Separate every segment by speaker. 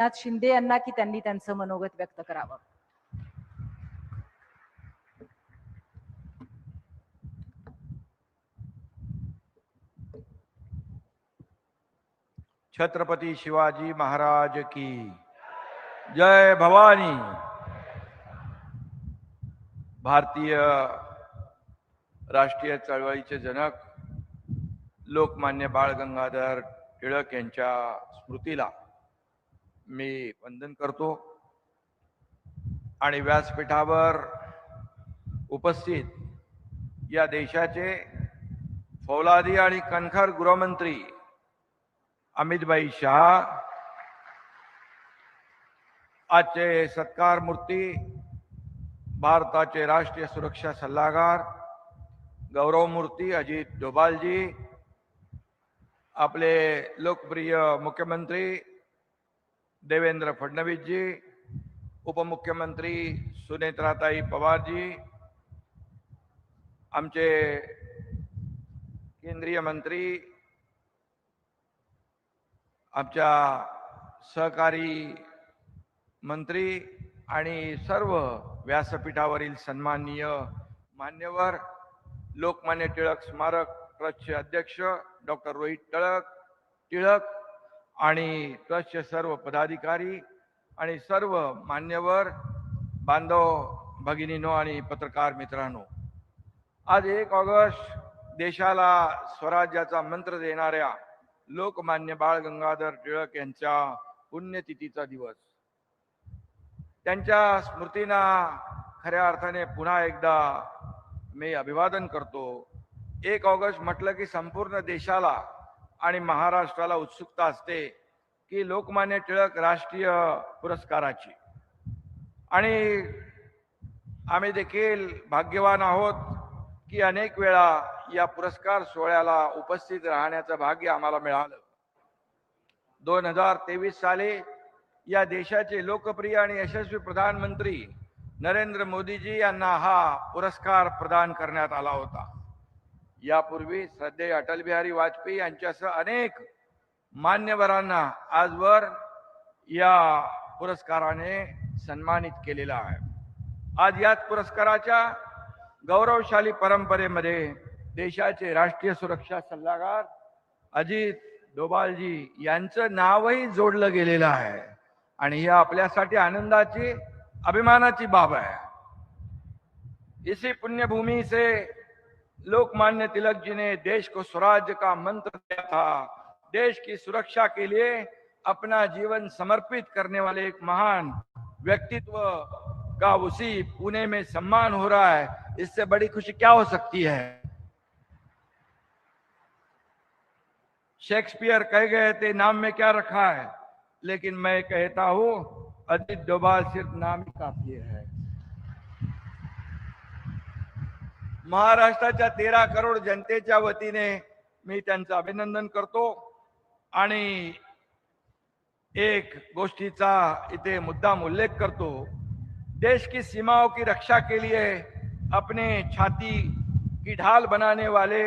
Speaker 1: एकनाथ शिंदे यांना की त्यांनी त्यांचं मनोगत व्यक्त करावं.
Speaker 2: छत्रपती शिवाजी महाराज की जय भवानी. भारतीय राष्ट्रीय चळवळीचे जनक लोकमान्य बाळ गंगाधर टिळक यांच्या स्मृतीला मी वंदन करतो आणि व्यासपीठावर उपस्थित या देशाचे फौलादी आणि कणखर गृहमंत्री अमितभाई शाह, आजचे सत्कार मूर्ती भारताचे राष्ट्रीय सुरक्षा सल्लागार गौरव मूर्ती अजित डोभालजी, आपले लोकप्रिय मुख्यमंत्री देवेंद्र फडणवीसजी, उपमुख्यमंत्री सुनेत्राताई पवारजी, आमचे केंद्रीय मंत्री, आमच्या सहकारी मंत्री आणि सर्व व्यासपीठावरील सन्माननीय मान्यवर, लोकमान्य टिळक स्मारक ट्रस्टचे अध्यक्ष डॉक्टर रोहित टिळक आणि ट्रस्टचे सर्व पदाधिकारी आणि सर्व मान्यवर बांधव भगिनींनो आणि पत्रकार मित्रांनो, आज 1 ऑगस्ट देशाला स्वराज्याचा मंत्र देणाऱ्या लोकमान्य बाळ गंगाधर टिळक यांच्या पुण्यतिथीचा दिवस. त्यांच्या स्मृतींना खऱ्या अर्थाने पुन्हा एकदा मी अभिवादन करतो. 1 ऑगस्ट म्हटलं की संपूर्ण देशाला आणि महाराष्ट्राला उत्सुकता असते की लोकमान्य टिळक राष्ट्रीय पुरस्काराची, आणि आम्ही देखील भाग्यवान आहोत की अनेक वेळा या पुरस्कार सोहळ्याला उपस्थित राहण्याचं भाग्य आम्हाला मिळालं. 2023 साली या देशाचे लोकप्रिय आणि यशस्वी प्रधानमंत्री नरेंद्र मोदीजी यांना हा पुरस्कार प्रदान करण्यात आला होता. यापूर्वी श्रद्धेय अटल बिहारी वाजपेयी यांच्यासह अनेक मान्यवरांना आजवर या पुरस्काराने सन्मानित केलेला आहे. आज याच पुरस्काराच्या गौरवशाली परंपरेमध्ये देशाचे राष्ट्रीय सुरक्षा सल्लागार अजित डोभालजी यांचं नावही जोडलं गेलेलं आहे आणि ही आपल्यासाठी आनंदाची अभिमानाची बाब है. इसी पुण्य भूमि से लोकमान्य तिलक जी ने देश को स्वराज्य का मंत्र दिया था. देश की सुरक्षा के लिए अपना जीवन समर्पित करने वाले एक महान व्यक्तित्व का उसी पुणे में सम्मान हो रहा है. इससे बड़ी खुशी क्या हो सकती है. शेक्सपियर कह गए थे नाम में क्या रखा है, लेकिन मैं कहता हूं अजित डोभाल सिर्फ नाम ही काफी है. महाराष्ट्राच्या 13 करोड जनतेच्या वतीने मी त्यांचं अभिनंदन करतो आणि एक गोष्टीचा इथे मुद्दाम उल्लेख करतो. देश की सीमाओं की रक्षा के लिए अपने छाती की ढाल बनाने वाले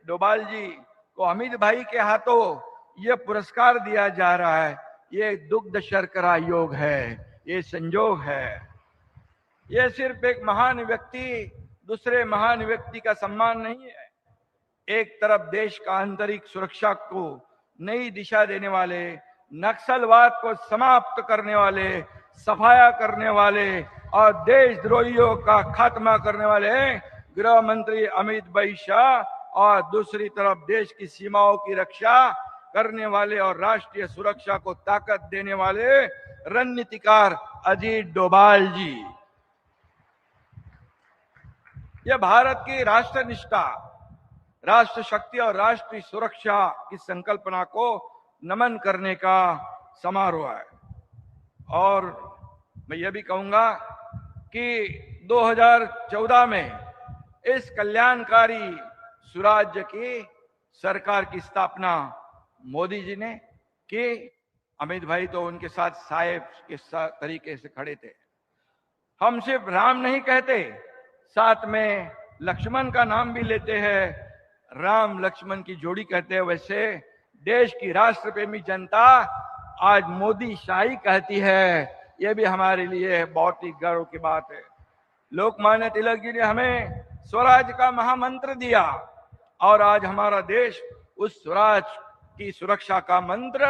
Speaker 2: डोभाल जी को अमित भाई के हाथों ये पुरस्कार दिया जा रहा है. ये दुग्ध शर्करा योग है, ये संजोग है. ये सिर्फ एक महान व्यक्ति दूसरे महान व्यक्ति का सम्मान नहीं है. एक तरफ देश का आंतरिक सुरक्षा को नई दिशा देने वाले, नक्सलवाद को समाप्त करने वाले, सफाया करने वाले और देशद्रोहियों का खात्मा करने वाले गृह मंत्री अमित भाई शाह, और दूसरी तरफ देश की सीमाओं की रक्षा करने वाले और राष्ट्रीय सुरक्षा को ताकत देने वाले रणनीतिकार अजित डोभाल जी. यह भारत की राष्ट्रनिष्ठा, राष्ट्र शक्ति और राष्ट्रीय सुरक्षा की संकल्पना को नमन करने का समारोह है. और मैं यह भी कहूंगा कि 2014 में इस कल्याणकारी सुराज्य की सरकार की स्थापना मोदी जी ने की. अमित भाई तो उनके साथ साहेब के तरीके से खड़े थे. हम सिर्फ राम नहीं कहते, साथ में लक्ष्मण का नाम भी लेते हैं. राम लक्ष्मण की जोड़ी कहते हैं. वैसे देश की राष्ट्र प्रेमी जनता आज मोदी शाही कहती है, ये भी हमारे लिए बहुत ही गर्व की बात है। लोकमान्य तिलक जी ने हमें स्वराज का महामंत्र दिया और आज हमारा देश उस स्वराज की सुरक्षा का मंत्र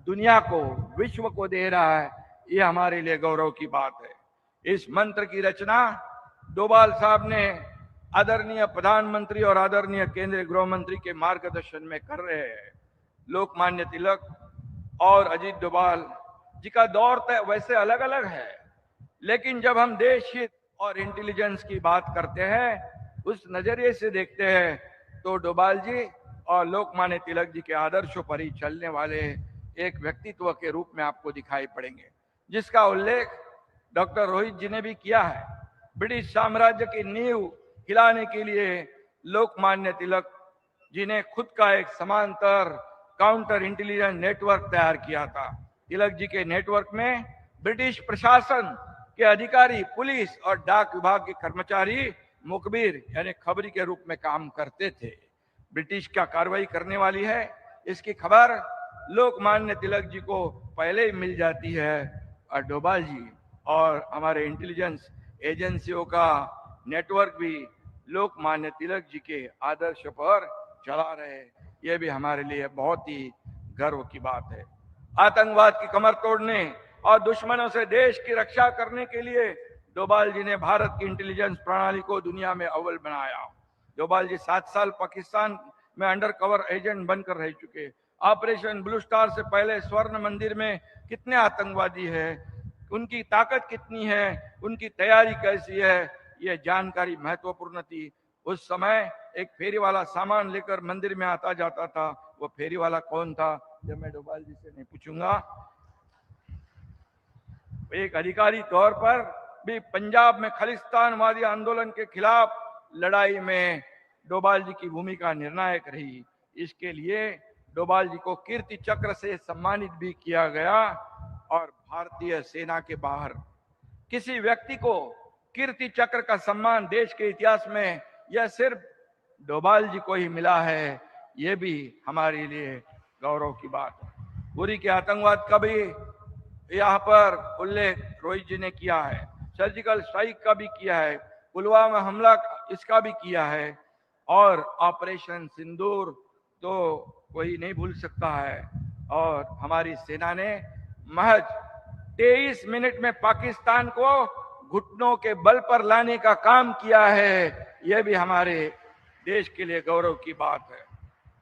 Speaker 2: दुनिया को, विश्व को दे रहा है। ये हमारे लिए गौरव की बात है। इस मंत्र की रचना डोभाल साहब ने आदरणीय प्रधानमंत्री और आदरणीय केंद्रीय गृह मंत्री के मार्गदर्शन में कर रहे हैं। लोकमान्य तिलक और अजीत डोभाल जी का दौर तय वैसे अलग अलग है, लेकिन जब हम देश हित और इंटेलिजेंस की बात करते हैं, उस नजरिए से देखते हैं, तो डोभाल जी और लोकमान्य तिलक जी के आदर्शों पर ही चलने वाले एक व्यक्तित्व के रूप में आपको दिखाई पड़ेंगे, जिसका उल्लेख डॉक्टर रोहित जी ने भी किया है। ब्रिटिश साम्राज्य की नींव हिलाने के लिए लोकमान्य तिलक जी ने खुद का एक समांतर काउंटर इंटेलिजेंस नेटवर्क तैयार किया था। तिलक जी के नेटवर्क में ब्रिटिश प्रशासन के अधिकारी, पुलिस और डाक विभाग के कर्मचारी मुखबिर यानी खबरी के रूप में काम करते थे। ब्रिटिश क्या कार्रवाई करने वाली है, इसकी खबर लोकमान्य तिलक जी को पहले ही मिल जाती है और डोभाल जी और हमारे इंटेलिजेंस एजेंसियों का नेटवर्क भी लोकमान्य तिलक जी के आदर्श पर चला रहे। यह भी हमारे लिए बहुत ही गर्व की बात है। आतंकवाद की कमर तोड़ने और दुश्मनों से देश की रक्षा करने के लिए डोभाल जी ने भारत की इंटेलिजेंस प्रणाली को दुनिया में अव्वल बनाया। डोभाल जी 7 साल पाकिस्तान में अंडर कवर एजेंट बनकर रह चुके। ऑपरेशन ब्लू स्टार से पहले स्वर्ण मंदिर में कितने आतंकवादी है, उनकी ताकत कितनी है, उनकी तैयारी कैसी है, यह जानकारी महत्वपूर्ण थी। उस समय एक फेरी वाला सामान लेकर मंदिर में आता जाता था, वो फेरी वाला कौन था, जब मैं डोभाल जी से नहीं पूछूंगा। एक अधिकारी तौर पर भी पंजाब में खालिस्तानवादी आंदोलन के खिलाफ लड़ाई में डोभाल जी की भूमिका निर्णायक रही। इसके लिए डोभाल जी को कीर्ति चक्र से सम्मानित भी किया गया और भारतीय सेना के बाहर किसी व्यक्ति को कीर्ति चक्र का सम्मान देश के इतिहास में यह सिर्फ डोभाल जी को ही मिला है। यह भी हमारे लिए गौरव की बात है। उरी के आतंकवाद का भी यहाँ पर उल्लेख रोहित जी ने किया है, सर्जिकल स्ट्राइक का भी किया है, पुलवामा हमला इसका भी किया है, और ऑपरेशन सिंदूर तो कोई नहीं भूल सकता है। और हमारी सेना ने महज 23 मिनट में पाकिस्तान को घुटनों के बल पर लाने का काम किया है। यह भी हमारे देश के लिए गौरव की बात है।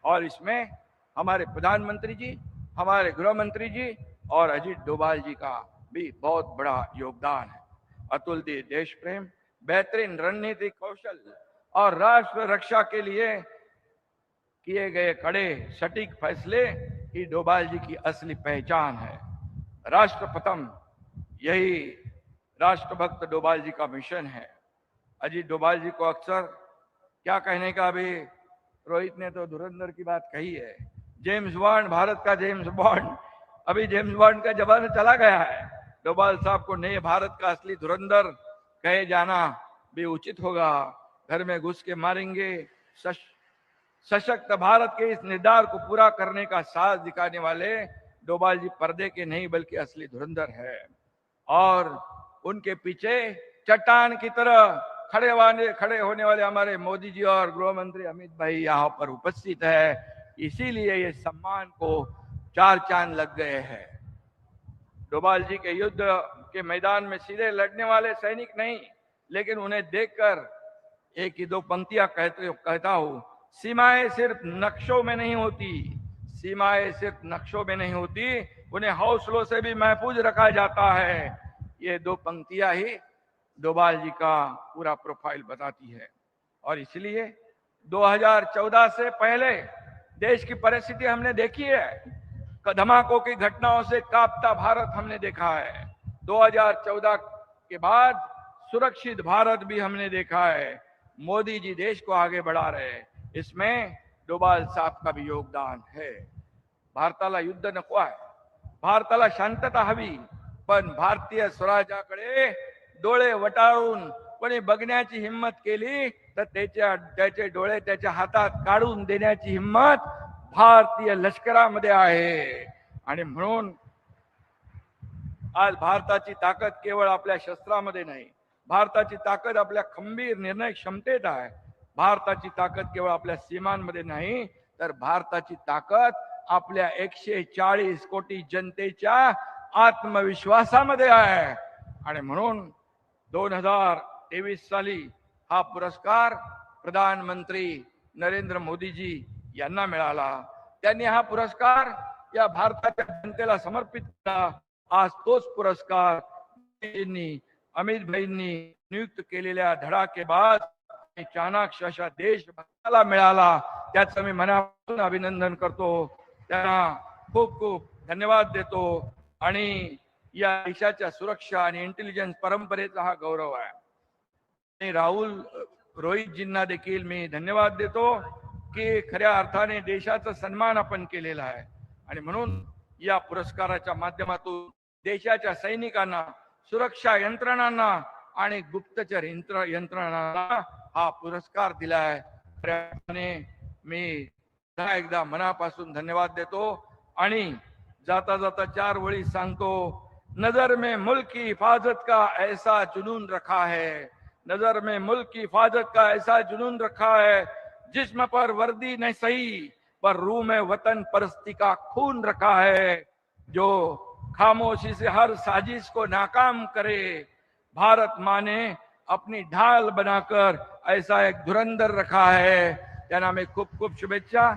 Speaker 2: और इसमें हमारे प्रधानमंत्री जी, हमारे गृह मंत्री जी और अजीत डोभाल जी का भी बहुत बड़ा योगदान है। अतुलनीय देश प्रेम, बेहतरीन रणनीतिक कौशल और राष्ट्र रक्षा के लिए किए गए कड़े सटीक फैसले ही डोभाल जी की असली पहचान है। राष्ट्र प्रथम, यही राष्ट्रभक्त डोभाल जी का मिशन है। अजीत डोभाल जी को अक्सर क्या कहने का, अभी रोहित ने तो धुरंधर की बात कही है, जेम्स बॉन्ड, भारत का जेम्स बॉन्ड। अभी जेम्स बॉन्ड का जमाना चला गया है। डोभाल साहब को नए भारत का असली धुरंधर कहे जाना भी उचित होगा। घर में घुस के मारेंगे, सशक्त भारत के इस निर्धार को पूरा करने का साहस दिखाने वाले डोभाल जी पर्दे के नहीं बल्कि असली धुरंधर है। और उनके पीछे चट्टान की तरह खड़े होने वाले हमारे मोदी जी और गृह मंत्री अमित भाई यहाँ पर उपस्थित है। इसीलिए ये सम्मान को 4 चांद लग गए हैं। डोभाल जी के युद्ध के मैदान में सीधे लड़ने वाले सैनिक नहीं, लेकिन उन्हें देखकर एक ही दो पंक्तियां कहता हूं, सीमाएं सिर्फ नक्शों में नहीं होती, सीमाएं सिर्फ नक्शों में नहीं होती, उन्हें हौसलों से भी महफूज रखा जाता है। ये 2 पंक्तियां ही डोभाल जी का पूरा प्रोफाइल बताती है। और इसलिए 2014 से पहले देश की परिस्थिति हमने देखी है, धमाकों की घटनाओं से कांपता भारत हमने देखा है। 2014 के बाद सुरक्षित भारत भी हमने देखा है। मोदी जी देश को आगे बढ़ा रहे हैं, इसमें डोभाल साहब का भी योगदान है। भारताला युद्ध नको आहे, भारताला शांतता हवी, पण भारतीय स्वराज्याकडे डोळे वटाळून कोणी बघण्याची हिम्मत केली तर त्याचे डोळे त्याच्या हातात काढून देण्याची हिम्मत भारतीय लष्करामध्ये आहे। आणि म्हणून आज भारताची ताकद केवळ आपल्या शस्त्रामध्ये नाही, भारताची ताकद आपल्या खंबीर निर्णय क्षमतेत आहे. भारताची ताकद केवळ आपल्या सीमांमध्ये नाही, तर भारताची ताकद आपल्या 140 कोटी जनतेच्या आत्मविश्वासामध्ये आहे. आणि म्हणून 2023 साली हा पुरस्कार प्रधानमंत्री नरेंद्र मोदीजी यांना मिळाला. त्यांनी हा पुरस्कार या भारताच्या जनतेला समर्पित केला. आज तोच पुरस्कार अमित भाईंनी नियुक्त केलेल्या धडाकेबाज चाणाक्ष अशा देशभक्ताला मिळाला. त्याचं मी मनापासून अभिनंदन करतो, त्यांना खूप खूप धन्यवाद देतो. आणि या देशाच्या सुरक्षा आणि इंटेलिजन्स परंपरेचा हा गौरव आहे. आणि राहुल रोहितजींना देखील मी धन्यवाद देतो की खऱ्या अर्थाने देशाचा सन्मान आपण केलेला आहे. आणि म्हणून या पुरस्काराच्या माध्यमातून देशाच्या सैनिकांना, सुरक्षा यंत्रणांना आणि गुप्तचर यंत्रणांना हा पुरस्कार दिला आहे. मी पुन्हा एकदा मनापासून धन्यवाद देतो. आणि जाता जाता 4 वळी सांगतो, नजर में मुल्क की हिफाजत का ऐसा जुनून रखा है, नजर में मुल्क की हिफाजत का ऐसा जुनून रखा है, जिस्म पर वर्दी नहीं सही पर रूह में वतन परस्ती का खून रखा है, जो खामोशी से हर साजिश को नाकाम करे, भारत माँ ने अपनी ढाल बनाकर ऐसा एक धुरंधर रखा है. त्यांना मी खूप खूप शुभेच्छा.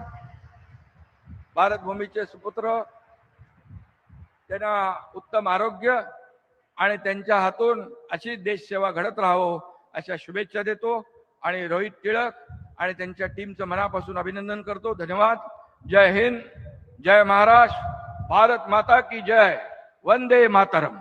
Speaker 2: भारत भूमीचे सुपुत्र, त्यांना उत्तम आरोग्य आणि त्यांच्या हातून अशी देश सेवा घडत राहावो अशा शुभेच्छा देतो. आणि रोहित टिळक आणि त्यांच्या टीमचं मनापासून अभिनंदन करतो. धन्यवाद. जय हिंद, जय महाराष्ट्र, भारत माता की जय, वंदे मातरम.